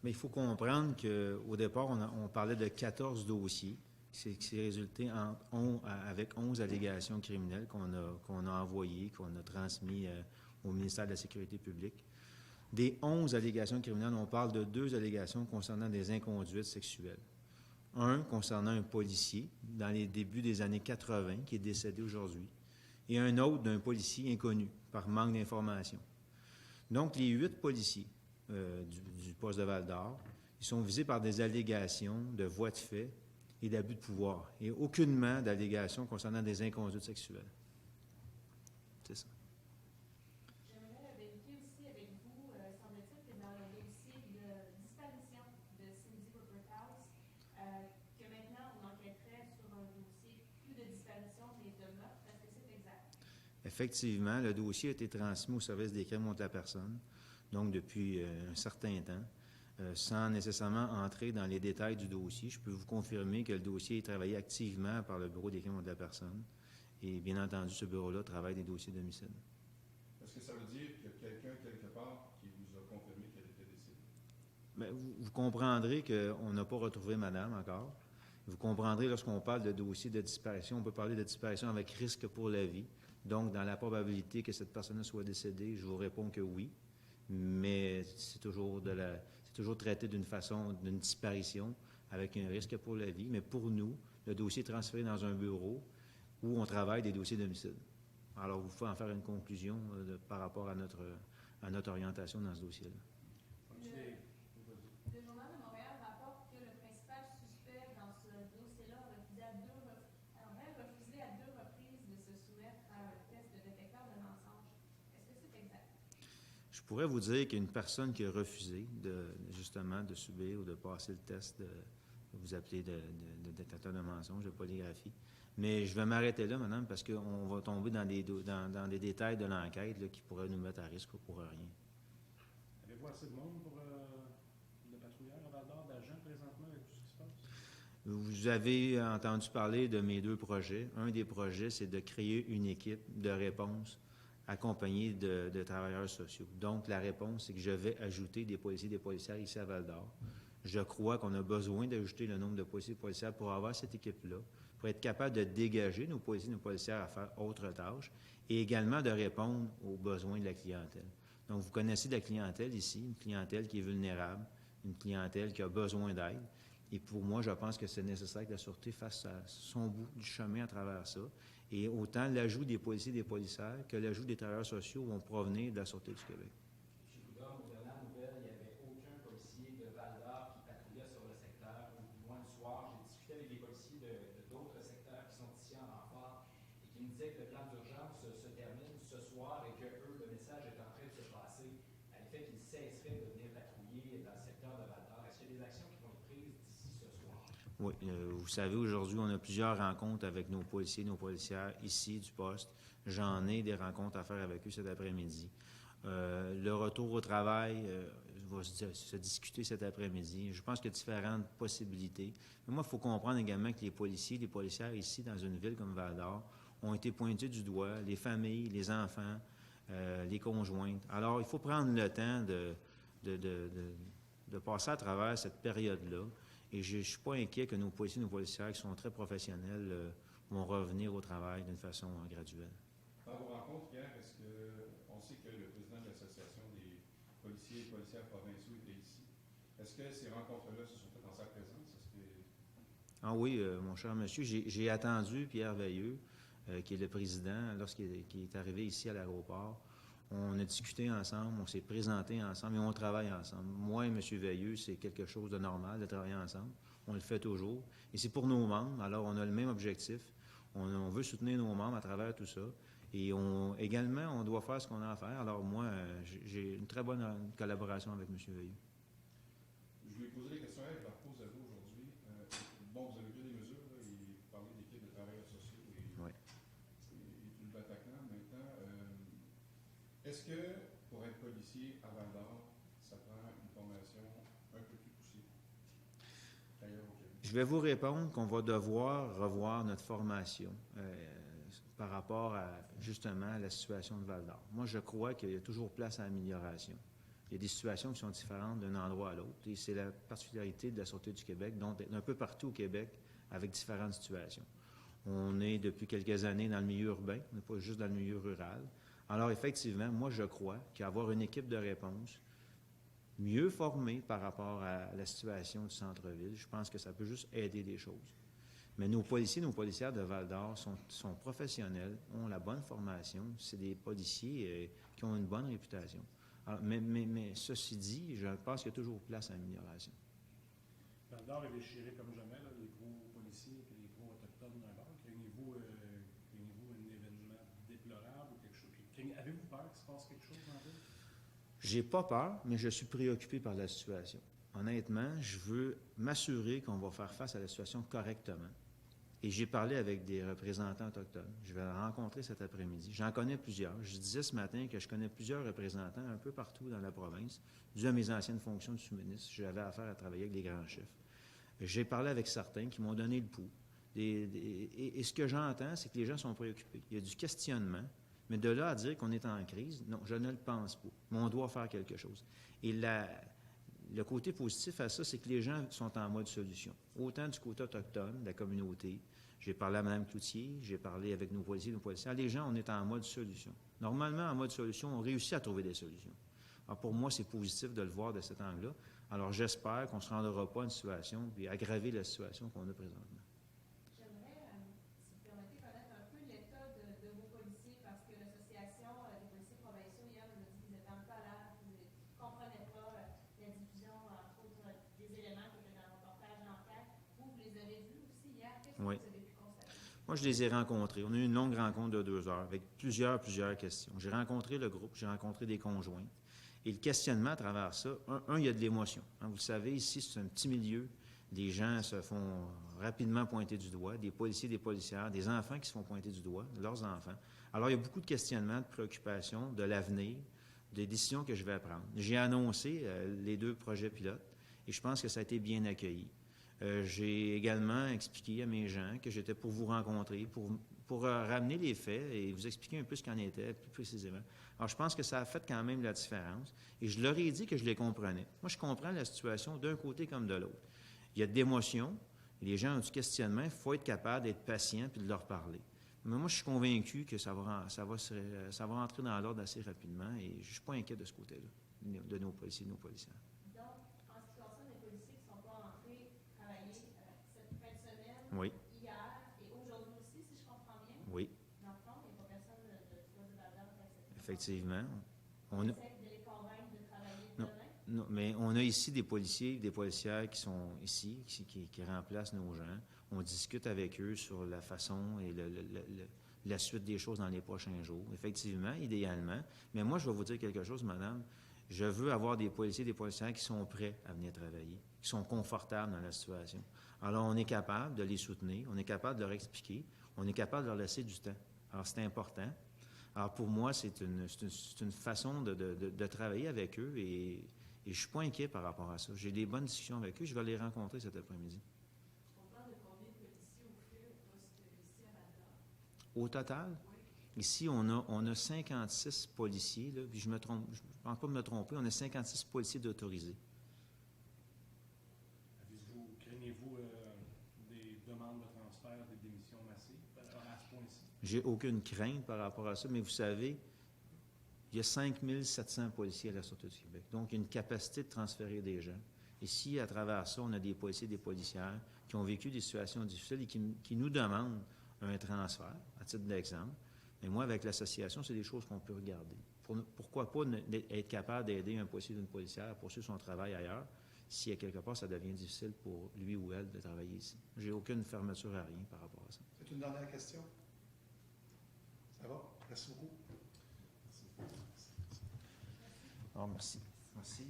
Mais il faut comprendre qu'au départ, on parlait de 14 dossiers qui s'est résulté avec 11 allégations criminelles qu'on a envoyées, qu'on a transmis au ministère de la Sécurité publique. Des 11 allégations criminelles, on parle de 2 allégations concernant des inconduites sexuelles. Un concernant un policier dans les débuts des années 80 qui est décédé aujourd'hui, et un autre d'un policier inconnu par manque d'information. Donc, les 8 policiers du poste de Val-d'Or, ils sont visés par des allégations de voies de fait et d'abus de pouvoir, et aucunement d'allégations concernant des inconduites sexuelles. C'est ça. J'aimerais vérifier aussi avec vous, semble-t-il que dans le dossier de disparition de Cindy Rupert-House, que maintenant on enquêterait sur un dossier plus de disparition mais de meurtre. Est-ce que c'est exact? Effectivement, le dossier a été transmis au service des crimes contre la personne, donc depuis un certain temps, sans nécessairement entrer dans les détails du dossier. Je peux vous confirmer que le dossier est travaillé activement par le Bureau des crimes contre la personne, et bien entendu, ce bureau-là travaille des dossiers d'homicide. Est-ce que ça veut dire qu'il y a quelqu'un quelque part qui vous a confirmé qu'elle était décédée? Bien, vous comprendrez qu'on n'a pas retrouvé madame encore. Vous comprendrez, lorsqu'on parle de dossier de disparition, on peut parler de disparition avec risque pour la vie. Donc, dans la probabilité que cette personne soit décédée, je vous réponds que oui. Mais c'est toujours traité d'une façon, d'une disparition avec un risque pour la vie. Mais pour nous, le dossier est transféré dans un bureau où on travaille des dossiers d'homicide. Alors, vous pouvez en faire une conclusion par rapport à notre orientation dans ce dossier-là. Le Journal de Montréal rapporte que le principal suspect dans ce dossier-là aurait refusé à 2 reprises de se soumettre à un test de détecteur de mensonges. Est-ce que c'est exact? Je pourrais vous dire qu'il y a une personne qui a refusé justement de subir ou de passer le test vous appelez de détecteur de mensonges, de polygraphie. Mais je vais m'arrêter là, madame, parce qu'on va tomber dans des détails de l'enquête qui pourraient nous mettre à risque pour rien. Avez-vous assez de monde pour le patrouilleur à Val-d'Or, d'agents présentement avec tout ce qui se passe? Vous avez entendu parler de mes 2 projets. Un des projets, c'est de créer une équipe de réponse accompagnée de travailleurs sociaux. Donc, la réponse, c'est que je vais ajouter des policiers et des policières ici à Val-d'Or. Je crois qu'on a besoin d'ajouter le nombre de policiers et de policières pour avoir cette équipe-là, pour être capable de dégager nos policiers et nos policières à faire autre tâche et également de répondre aux besoins de la clientèle. Donc, vous connaissez la clientèle ici, une clientèle qui est vulnérable, une clientèle qui a besoin d'aide. Et pour moi, je pense que c'est nécessaire que la Sûreté fasse son bout du chemin à travers ça. Et autant l'ajout des policiers et des policières que l'ajout des travailleurs sociaux vont provenir de la Sûreté du Québec. M. Boudin, aux dernières nouvelles, il n'y avait aucun policier de Val-d'Or qui patrouillait sur le secteur, ou du moins le soir. J'ai discuté avec des policiers de d'autres secteurs qui sont ici en renfort et qui me disaient que le plan d'urgence se termine ce soir et que eux, le message est en train de se passer à l'effet qu'ils cesseraient de venir patrouiller dans le secteur de Val-d'Or. Est-ce qu'il y a des actions qui vont être prises d'ici ce soir? Oui, vous savez, aujourd'hui, on a plusieurs rencontres avec nos policiers, nos policières ici du poste. J'en ai des rencontres à faire avec eux cet après-midi. Le retour au travail va se discuter cet après-midi. Je pense qu'il y a différentes possibilités. Mais moi, il faut comprendre également que les policiers, les policières ici, dans une ville comme Val-d'Or, ont été pointés du doigt, les familles, les enfants, les conjointes. Alors, il faut prendre le temps de passer à travers cette période-là. Et je ne suis pas inquiet que nos policiers et nos policières, qui sont très professionnels, vont revenir au travail d'une façon graduelle. Dans vos rencontres hier, est-ce qu'on sait que le président de l'Association des policiers et policières provinciaux était ici? Est-ce que ces rencontres-là se sont faites en sa présence? Ah oui, mon cher monsieur, j'ai attendu Pierre Veilleux, qui est le président, lorsqu'il est arrivé ici à l'aéroport. On a discuté ensemble, on s'est présenté ensemble et on travaille ensemble. Moi et M. Veilleux, c'est quelque chose de normal de travailler ensemble. On le fait toujours. Et c'est pour nos membres, alors on a le même objectif. On veut soutenir nos membres à travers tout ça. Et également, on doit faire ce qu'on a à faire. Alors moi, j'ai une très bonne collaboration avec M. Veilleux. Je voulais poser des questions, je la repose à vous aujourd'hui. Bon, vous avez pris des mesures, là, et vous parlez d'équipe de travailleurs sociaux et tout le Bataclan. Maintenant, est-ce que pour être policier à Val-d'Or, ça prend une formation un peu plus poussée qu'ailleurs au Québec? Je vais vous répondre qu'on va devoir revoir notre formation par rapport à, justement, à la situation de Val-d'Or. Moi, je crois qu'il y a toujours place à amélioration. Il y a des situations qui sont différentes d'un endroit à l'autre. Et c'est la particularité de la Sûreté du Québec, donc un peu partout au Québec, avec différentes situations. On est depuis quelques années dans le milieu urbain, on n'est pas juste dans le milieu rural. Alors effectivement, moi je crois qu'avoir une équipe de réponse mieux formée par rapport à la situation du centre-ville, je pense que ça peut juste aider les choses. Mais nos policiers, nos policières de Val-d'Or sont professionnels, ont la bonne formation. C'est des policiers qui ont une bonne réputation. Alors, mais ceci dit, je pense qu'il y a toujours place à amélioration. Val-d'Or est déchiré comme jamais, là, les gros policiers et les gros autochtones d'un bord. Craignez-vous un événement déplorable ou quelque chose? Avez-vous peur qu'il se passe quelque chose dans la ville? J'ai pas peur, mais je suis préoccupé par la situation. Honnêtement, je veux m'assurer qu'on va faire face à la situation correctement. Et j'ai parlé avec des représentants autochtones. Je vais les rencontrer cet après-midi. J'en connais plusieurs. Je disais ce matin que je connais plusieurs représentants un peu partout dans la province. Dû à mes anciennes fonctions de sous-ministre, j'avais affaire à travailler avec les grands chefs. J'ai parlé avec certains qui m'ont donné le pouls. Et ce que j'entends, c'est que les gens sont préoccupés. Il y a du questionnement, mais de là à dire qu'on est en crise, non, je ne le pense pas. Mais on doit faire quelque chose. Et le côté positif à ça, c'est que les gens sont en mode solution. Autant du côté autochtone, de la communauté. J'ai parlé à Mme Cloutier, j'ai parlé avec nos policiers, nos policières. Les gens, on est en mode solution. Normalement, en mode solution, on réussit à trouver des solutions. Alors pour moi, c'est positif de le voir de cet angle-là. Alors j'espère qu'on ne se rendra pas à une situation puis aggraver la situation qu'on a présentement. J'aimerais, si vous permettez, connaître un peu l'état de vos policiers, parce que l'Association des policiers provinciaux, hier, nous a dit qu'ils étaient en colère, qu'ils ne comprenaient pas la diffusion, entre autres, des éléments qui étaient dans le reportage d'enquête. Vous les avez vus aussi hier. Qu'est-ce que vous avez pu constater? Moi, je les ai rencontrés. On a eu une longue rencontre de 2 heures avec plusieurs questions. J'ai rencontré le groupe, j'ai rencontré des conjoints. Et le questionnement à travers ça, il y a de l'émotion. Vous le savez, ici, c'est un petit milieu. Des gens se font rapidement pointer du doigt, des policiers, des policières, des enfants qui se font pointer du doigt, leurs enfants. Alors, il y a beaucoup de questionnements, de préoccupations, de l'avenir, des décisions que je vais prendre. J'ai annoncé les 2 projets pilotes et je pense que ça a été bien accueilli. J'ai également expliqué à mes gens que j'étais pour vous rencontrer, pour ramener les faits et vous expliquer un peu ce qu'en était plus précisément. Alors, je pense que ça a fait quand même la différence. Et je leur ai dit que je les comprenais. Moi, je comprends la situation d'un côté comme de l'autre. Il y a de l'émotion, les gens ont du questionnement, il faut être capable d'être patient et de leur parler. Mais moi, je suis convaincu que ça va rentrer dans l'ordre assez rapidement et je ne suis pas inquiet de ce côté-là, de nos policiers et de nos policières. Donc, en ce qui concerne les policiers qui ne sont pas entrés travailler cette fin de semaine, Oui. hier et aujourd'hui aussi, si je comprends bien, Oui, dans le fond, il n'y a pas personne de Val-d'Or qui accepte. effectivement. On essaie de les convaincre de travailler demain. Non, mais on a ici des policiers, des policières qui sont ici, qui remplacent nos gens. On discute avec eux sur la façon et la suite des choses dans les prochains jours. Effectivement, idéalement. Mais moi, je vais vous dire quelque chose, madame. Je veux avoir des policiers, des policières qui sont prêts à venir travailler, qui sont confortables dans la situation. Alors, on est capable de les soutenir, on est capable de leur expliquer, on est capable de leur laisser du temps. Alors, c'est important. Alors, pour moi, c'est une façon de travailler avec eux et je ne suis pas inquiet par rapport à ça. J'ai des bonnes discussions avec eux. Je vais les rencontrer cet après-midi. On parle de combien de policiers au fait au poste ici à Val-d'Or? Au total, ici, on a 56 policiers. Là, puis je ne pense pas me tromper, on a 56 policiers d'autorisés. Craignez-vous des demandes de transfert, des démissions massives à ce point-ci? J'ai aucune crainte par rapport à ça, mais vous savez, il y a 5700 policiers à la Sûreté du Québec. Donc, il y a une capacité de transférer des gens. Et si, à travers ça, on a des policiers et des policières qui ont vécu des situations difficiles et qui nous demandent un transfert, à titre d'exemple, mais moi, avec l'association, c'est des choses qu'on peut regarder. Pourquoi pas être capable d'aider un policier ou une policière à poursuivre son travail ailleurs, si à quelque part, ça devient difficile pour lui ou elle de travailler ici. J'ai aucune fermeture à rien par rapport à ça. C'est une dernière question? Ça va? Merci beaucoup. Merci. Merci.